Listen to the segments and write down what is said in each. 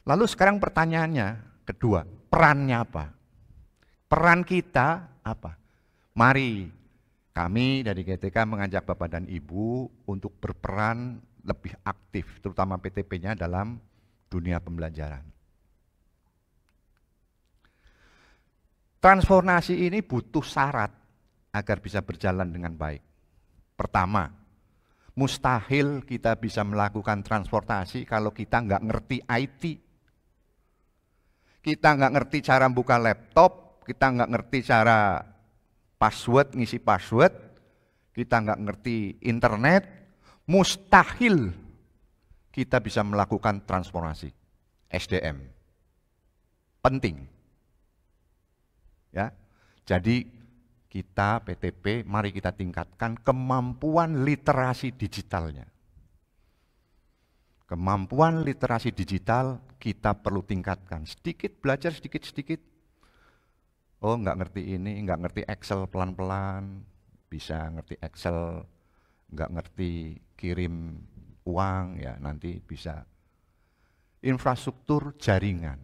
Lalu sekarang pertanyaannya kedua, perannya apa? Peran kita apa? Mari kami dari GTK mengajak Bapak dan Ibu untuk berperan lebih aktif, terutama PTP-nya dalam dunia pembelajaran. Transformasi ini butuh syarat agar bisa berjalan dengan baik. Pertama, mustahil kita bisa melakukan transportasi kalau kita nggak ngerti IT. Kita nggak ngerti cara buka laptop, kita nggak ngerti cara password, ngisi password, kita nggak ngerti internet, mustahil kita bisa melakukan transformasi. SDM penting, ya. Jadi kita PTP, mari kita tingkatkan kemampuan literasi digitalnya. Kemampuan literasi digital kita perlu tingkatkan. Sedikit belajar, sedikit-sedikit. Oh, nggak ngerti ini, nggak ngerti Excel pelan-pelan, bisa ngerti Excel, nggak ngerti kirim uang, ya nanti bisa. Infrastruktur jaringan,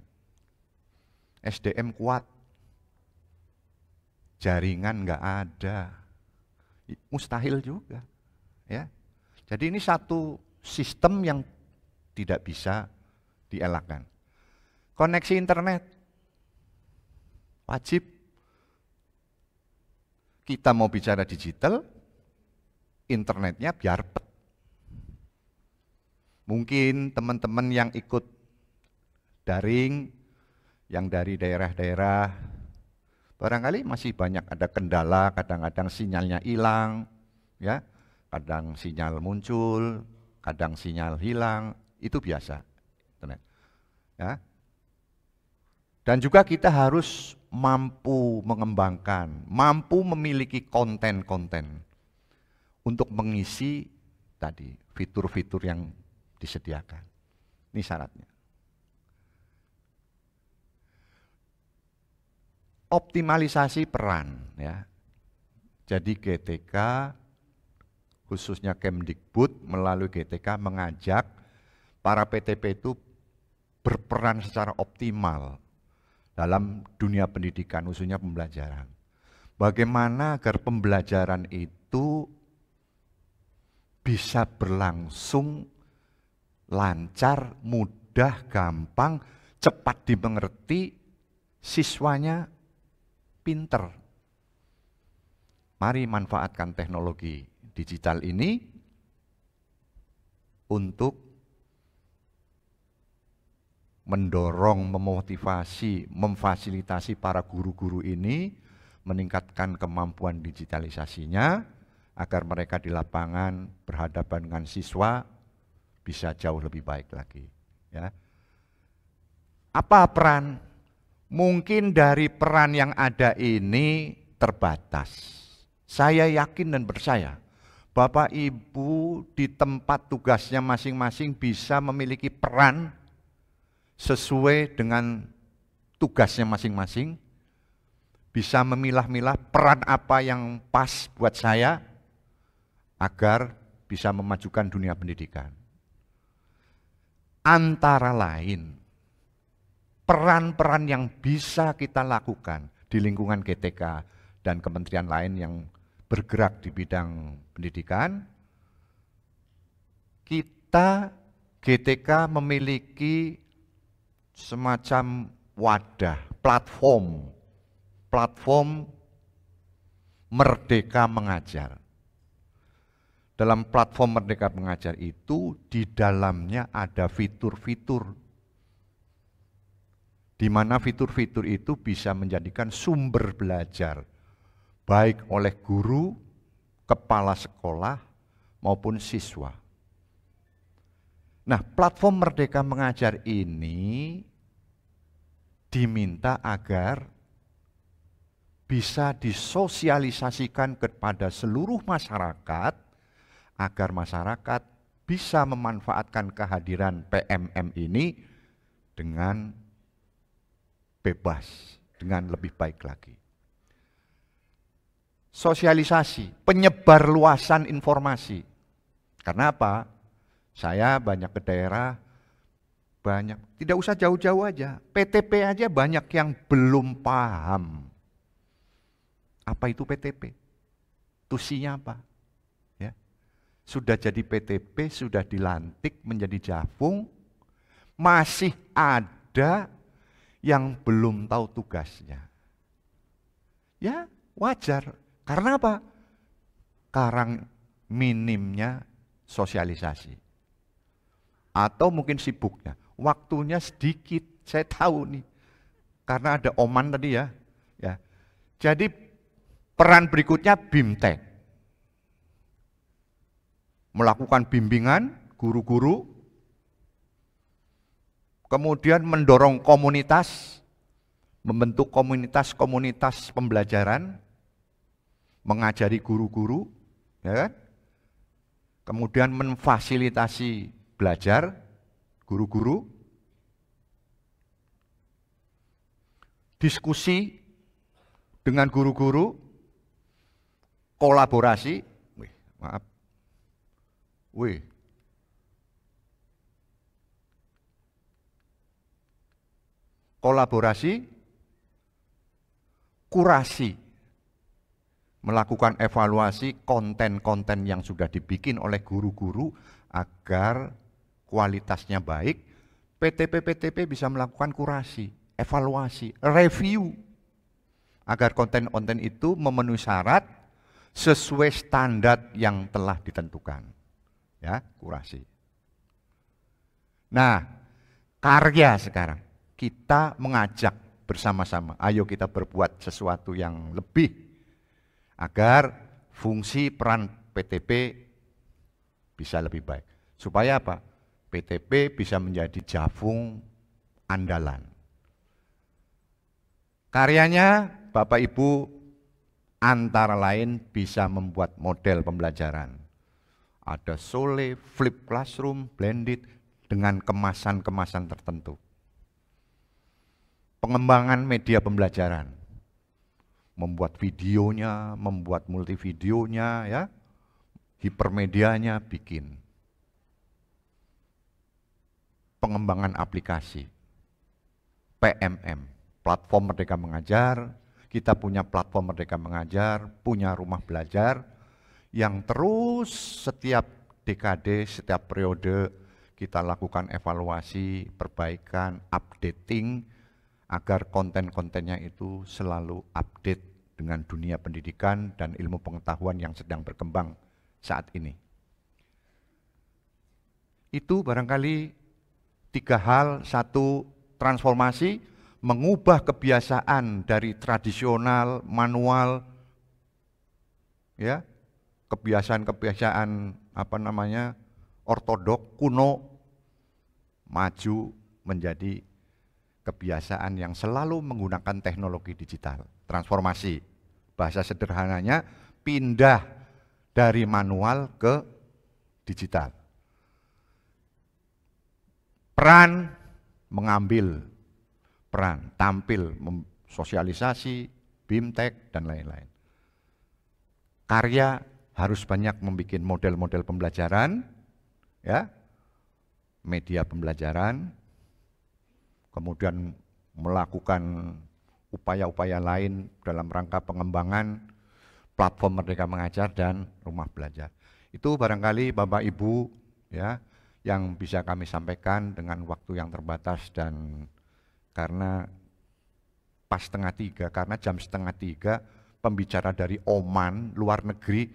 SDM kuat, jaringan nggak ada, mustahil juga, ya. Jadi ini satu sistem yang tidak bisa dielakkan. Koneksi internet wajib. Kita mau bicara digital, internetnya biar pet. Mungkin teman-teman yang ikut daring, yang dari daerah-daerah, barangkali masih banyak ada kendala, kadang-kadang sinyalnya hilang, ya, kadang sinyal muncul, kadang sinyal hilang, itu biasa. Ya. Dan juga kita harus mampu mengembangkan, mampu memiliki konten-konten untuk mengisi tadi fitur-fitur yang disediakan. Ini syaratnya. Optimalisasi peran, ya. Jadi GTK khususnya Kemdikbud melalui GTK mengajak para PTP itu berperan secara optimal dalam dunia pendidikan, khususnya pembelajaran. Bagaimana agar pembelajaran itu bisa berlangsung lancar, mudah, gampang, cepat dimengerti, siswanya pinter. Mari manfaatkan teknologi digital ini untuk mendorong, memotivasi, memfasilitasi para guru-guru ini meningkatkan kemampuan digitalisasinya agar mereka di lapangan berhadapan dengan siswa bisa jauh lebih baik lagi, ya. Apa peran? Mungkin dari peran yang ada ini terbatas. Saya yakin dan percaya Bapak Ibu di tempat tugasnya masing-masing bisa memiliki peran sesuai dengan tugasnya masing-masing, bisa memilah-milah peran apa yang pas buat saya agar bisa memajukan dunia pendidikan. Antara lain, peran-peran yang bisa kita lakukan di lingkungan GTK dan kementerian lain yang bergerak di bidang pendidikan, kita GTK memiliki semacam wadah, platform Merdeka Mengajar. Dalam platform Merdeka Mengajar itu, di dalamnya ada fitur-fitur, di mana fitur-fitur itu bisa menjadikan sumber belajar, baik oleh guru, kepala sekolah, maupun siswa. Nah, platform Merdeka Mengajar ini diminta agar bisa disosialisasikan kepada seluruh masyarakat, agar masyarakat bisa memanfaatkan kehadiran PMM ini dengan bebas, dengan lebih baik lagi. Sosialisasi, penyebar luasan informasi. Karena apa? Saya banyak ke daerah, Banyak, tidak usah jauh-jauh aja. PTP aja banyak yang belum paham. Apa itu PTP? Tusinya apa? Ya. Sudah jadi PTP, sudah dilantik menjadi Jafung, masih ada yang belum tahu tugasnya. Ya, wajar. Karena apa? Karena minimnya sosialisasi. Atau mungkin sibuknya. Waktunya sedikit, saya tahu nih. Karena ada Oman tadi ya. Jadi peran berikutnya BIMTEK. Melakukan bimbingan guru-guru, kemudian mendorong komunitas, membentuk komunitas-komunitas pembelajaran, mengajari guru-guru, ya kan? Kemudian memfasilitasi belajar guru-guru, diskusi dengan guru-guru, kolaborasi, kolaborasi, kurasi, melakukan evaluasi konten-konten yang sudah dibikin oleh guru-guru agar kualitasnya baik. PTP bisa melakukan kurasi, evaluasi, review, agar konten-konten itu memenuhi syarat sesuai standar yang telah ditentukan. Ya, kurasi. Nah, karya sekarang. Kita mengajak bersama-sama, ayo kita berbuat sesuatu yang lebih agar fungsi peran PTP bisa lebih baik. Supaya apa? PTP bisa menjadi Jafung andalan. Karyanya Bapak Ibu antara lain bisa membuat model pembelajaran. Ada Sole, Flip Classroom, Blended dengan kemasan-kemasan tertentu. Pengembangan media pembelajaran, membuat videonya, membuat multivideonya, ya, hipermedianya bikin. Pengembangan aplikasi, PMM, platform Merdeka Mengajar. Kita punya platform Merdeka Mengajar, punya rumah belajar yang terus setiap dekade, setiap periode kita lakukan evaluasi, perbaikan, updating, agar konten-kontennya itu selalu update dengan dunia pendidikan dan ilmu pengetahuan yang sedang berkembang saat ini. Itu barangkali 3 hal. 1, transformasi, mengubah kebiasaan dari tradisional, manual, ya, kebiasaan-kebiasaan ortodok, kuno, maju menjadi kebiasaan yang selalu menggunakan teknologi digital. Transformasi, bahasa sederhananya pindah dari manual ke digital. Peran, mengambil peran, tampil, sosialisasi, BIMTEK, dan lain-lain. Karya harus banyak membuat model-model pembelajaran, ya, media pembelajaran, kemudian melakukan upaya-upaya lain dalam rangka pengembangan platform Merdeka Mengajar dan rumah belajar. Itu barangkali Bapak Ibu, ya, yang bisa kami sampaikan dengan waktu yang terbatas, dan karena pas 2:30, karena jam 2:30 pembicara dari Oman, luar negeri,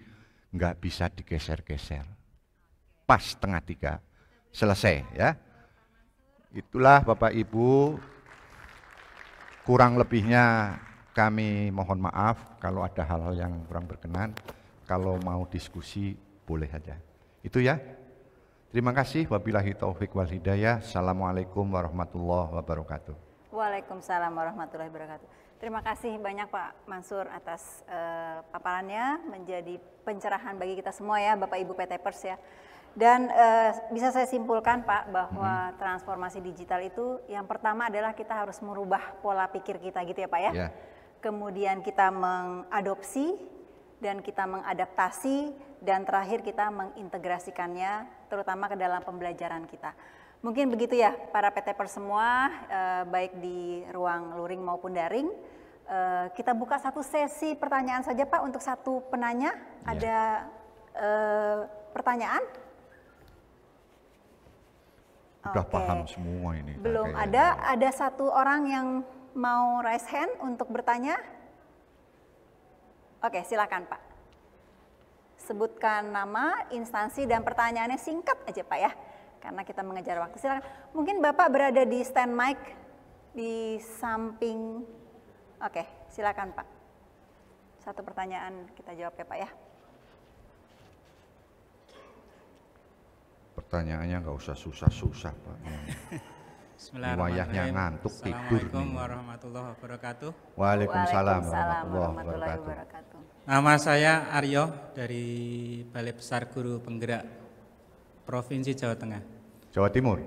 nggak bisa digeser-geser. Pas 2:30 selesai, ya. Itulah Bapak Ibu, kurang lebihnya kami mohon maaf kalau ada hal-hal yang kurang berkenan. Kalau mau diskusi boleh aja. Itu ya. Terima kasih. Wabillahi taufik wal hidayah. Assalamualaikum warahmatullahi wabarakatuh. Waalaikumsalam warahmatullahi wabarakatuh. Terima kasih banyak Pak Mansur atas paparannya, menjadi pencerahan bagi kita semua ya Bapak Ibu PTPers ya. Dan bisa saya simpulkan Pak bahwa transformasi digital itu yang pertama adalah kita harus merubah pola pikir kita gitu ya Pak ya. Yeah. Kemudian kita mengadopsi dan kita mengadaptasi, dan terakhir kita mengintegrasikannya terutama ke dalam pembelajaran kita. Mungkin begitu ya para PTPers semua, baik di ruang luring maupun daring. Kita buka satu sesi pertanyaan saja Pak untuk satu penanya. Ya. Ada pertanyaan? Udah Oke. paham semua ini. Belum kayaknya. ada satu orang yang mau raise hand untuk bertanya. Oke, silakan Pak. Sebutkan nama, instansi, dan pertanyaannya singkat aja Pak ya. Karena kita mengejar waktu. Silakan. Mungkin Bapak berada di stand mic di samping. Oke, silakan Pak. Satu pertanyaan kita jawab ya Pak ya. Pertanyaannya nggak usah susah-susah Pak. Wayahnya ngantuk tidur Assalamualaikum nih. warahmatullahi wabarakatuh. Waalaikumsalam Waalaikumsalam warahmatullahi wabarakatuh. wabarakatuh. Nama saya Aryo dari Balai Besar Guru Penggerak Provinsi Jawa Tengah. Jawa Timur.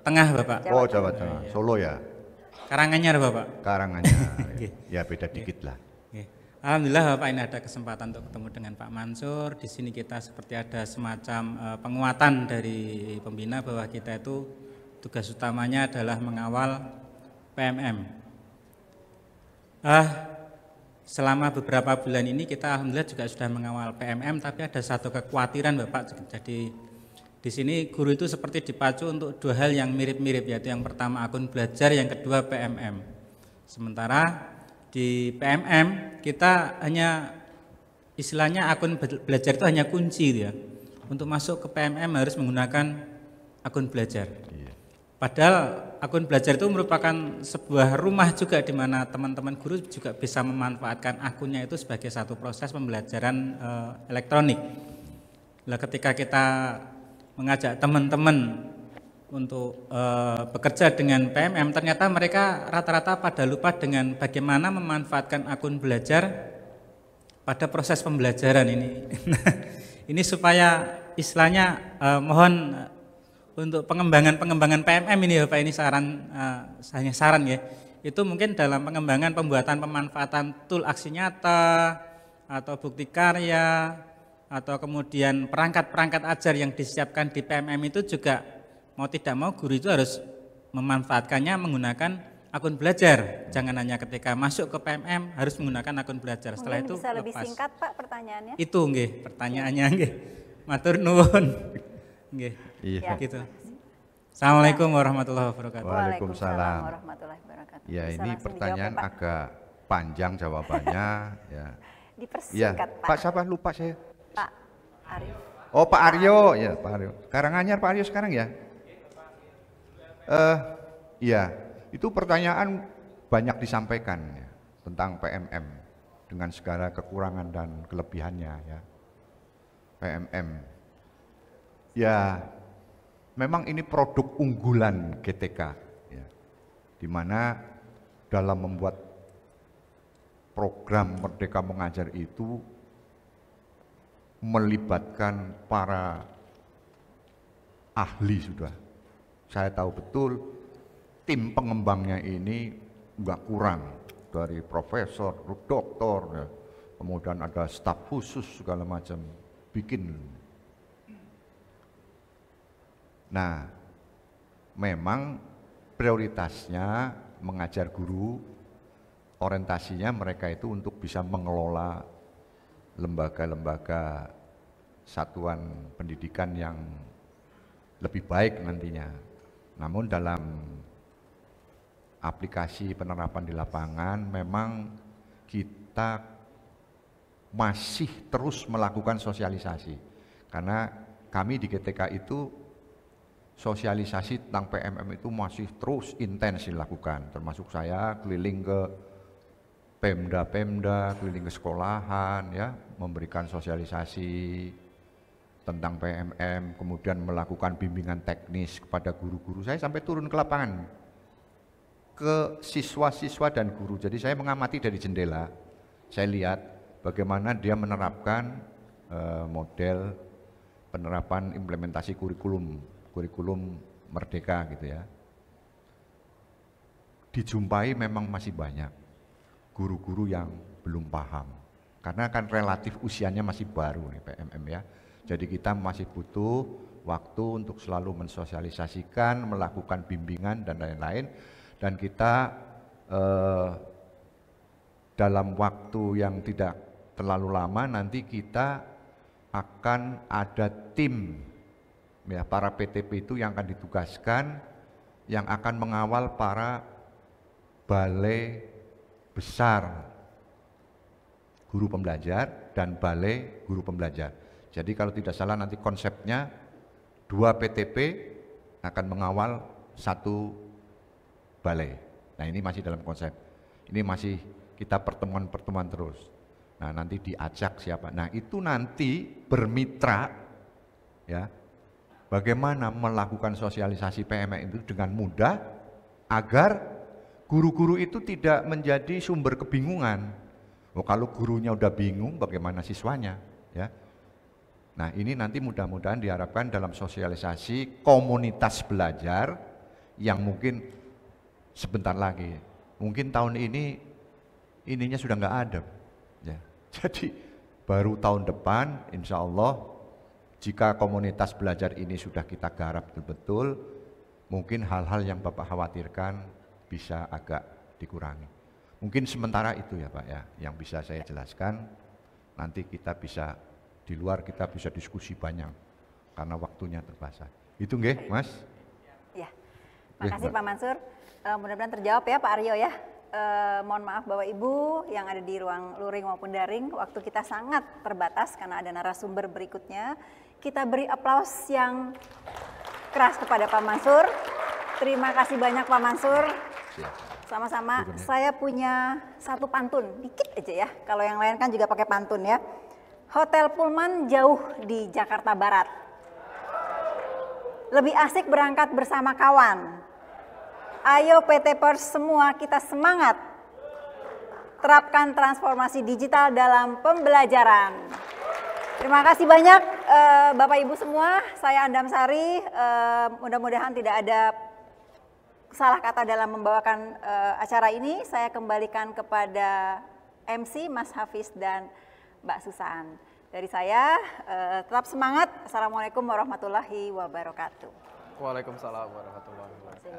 Tengah Bapak. Jawa Oh Jawa Tengah. Solo ya. Karanganyar Bapak. Karanganyar. Ya beda dikit lah. Oke. Alhamdulillah Bapak ini ada kesempatan untuk ketemu dengan Pak Mansur. Di sini kita seperti ada semacam penguatan dari pembina bahwa kita itu tugas utamanya adalah mengawal PMM. Selama beberapa bulan ini kita alhamdulillah juga sudah mengawal PMM, tapi ada satu kekhawatiran Bapak. Jadi di sini guru itu seperti dipacu untuk dua hal yang mirip-mirip, yaitu yang pertama akun belajar, yang kedua PMM. Sementara di PMM kita hanya istilahnya akun belajar itu hanya kunci ya. Untuk masuk ke PMM harus menggunakan akun belajar. Padahal akun belajar itu merupakan sebuah rumah juga di mana teman-teman guru juga bisa memanfaatkan akunnya itu sebagai satu proses pembelajaran elektronik. Nah, ketika kita mengajak teman-teman untuk bekerja dengan PMM, ternyata mereka rata-rata pada lupa dengan bagaimana memanfaatkan akun belajar pada proses pembelajaran ini. Ini supaya istilahnya mohon untuk pengembangan PMM ini ya Pak, ini hanya saran ya. Itu mungkin dalam pengembangan pembuatan pemanfaatan tool aksi nyata atau bukti karya atau kemudian perangkat-perangkat ajar yang disiapkan di PMM itu juga mau tidak mau guru itu harus memanfaatkannya menggunakan akun belajar. Jangan hanya ketika masuk ke PMM harus menggunakan akun belajar. Setelah Mungkin itu bisa lebih lepas. singkat Pak pertanyaannya. Itu nggih pertanyaannya nggih. Matur nuwun. Nggih. Iya. Gitu. Assalamualaikum warahmatullahi wabarakatuh. Waalaikumsalam. warahmatullahi wabarakatuh. Ya Bisa ini langsung pertanyaan dijawab ya, Pak. agak panjang jawabannya. Ya. Ya. Dipersingkat Pak. Pak siapa lupa saya? Pak Arif. Oh Pak Aryo, ya Pak Aryo. Karanganyar Pak Aryo sekarang ya? Iya, itu pertanyaan banyak disampaikan ya, tentang PMM dengan segala kekurangan dan kelebihannya ya. PMM, ya memang ini produk unggulan GTK, ya, di mana dalam membuat program Merdeka Mengajar itu melibatkan para ahli sudah. Saya tahu betul tim pengembangnya ini nggak kurang dari profesor, doktor, ya. Kemudian ada staf khusus segala macam bikin. Nah, memang prioritasnya mengajar guru, orientasinya mereka itu untuk bisa mengelola lembaga-lembaga satuan pendidikan yang lebih baik nantinya. Namun dalam aplikasi penerapan di lapangan memang kita masih terus melakukan sosialisasi. Karena kami di GTK itu sosialisasi tentang PMM itu masih terus intens dilakukan. Termasuk saya keliling ke Pemda, keliling ke sekolahan, ya, memberikan sosialisasi tentang PMM, kemudian melakukan bimbingan teknis kepada guru-guru. Saya sampai turun ke lapangan, ke siswa-siswa dan guru. Jadi saya mengamati dari jendela, saya lihat bagaimana dia menerapkan model penerapan implementasi kurikulum Merdeka gitu ya. Dijumpai memang masih banyak guru-guru yang belum paham, karena kan relatif usianya masih baru nih PMM ya. Jadi kita masih butuh waktu untuk selalu mensosialisasikan, melakukan bimbingan dan lain-lain. Dan kita dalam waktu yang tidak terlalu lama nanti kita akan ada tim ya, para PTP itu yang akan ditugaskan yang akan mengawal para balai besar guru pembelajar dan balai guru pembelajar. Jadi kalau tidak salah nanti konsepnya 2 PTP akan mengawal 1 balai. Nah ini masih dalam konsep, ini masih kita pertemuan-pertemuan terus. Nah nanti diajak siapa, nah itu nanti bermitra ya, bagaimana melakukan sosialisasi PME itu dengan mudah agar guru-guru itu tidak menjadi sumber kebingungan. Oh, kalau gurunya udah bingung bagaimana siswanya ya. Nah ini nanti mudah-mudahan diharapkan dalam sosialisasi komunitas belajar yang mungkin sebentar lagi, mungkin tahun ini ininya sudah nggak ada ya. Jadi baru tahun depan insya Allah jika komunitas belajar ini sudah kita garap betul-betul, mungkin hal-hal yang Bapak khawatirkan bisa agak dikurangi. Mungkin sementara itu ya Pak ya, yang bisa saya jelaskan. Nanti kita bisa di luar kita bisa diskusi banyak karena waktunya terbatas. Itu nggih, Mas? Ya. Makasih Pak Mansur. Mudah-mudahan terjawab ya Pak Aryo ya. Mohon maaf Bapak Ibu yang ada di ruang luring maupun daring, waktu kita sangat terbatas karena ada narasumber berikutnya. Kita beri aplaus yang keras kepada Pak Mansur. Terima kasih banyak Pak Mansur. Sama-sama. Saya punya satu pantun, dikit aja ya. Kalau yang lain kan juga pakai pantun ya. Hotel Pullman jauh di Jakarta Barat. Lebih asik berangkat bersama kawan. Ayo PT-Pers semua kita semangat. Terapkan transformasi digital dalam pembelajaran. Terima kasih banyak Bapak Ibu semua. Saya Andam Sari. Mudah-mudahan tidak ada salah kata dalam membawakan acara ini. Saya kembalikan kepada MC Mas Hafiz dan Mbak Susan. Dari saya tetap semangat. Assalamualaikum warahmatullahi wabarakatuh. Waalaikumsalam warahmatullahi wabarakatuh.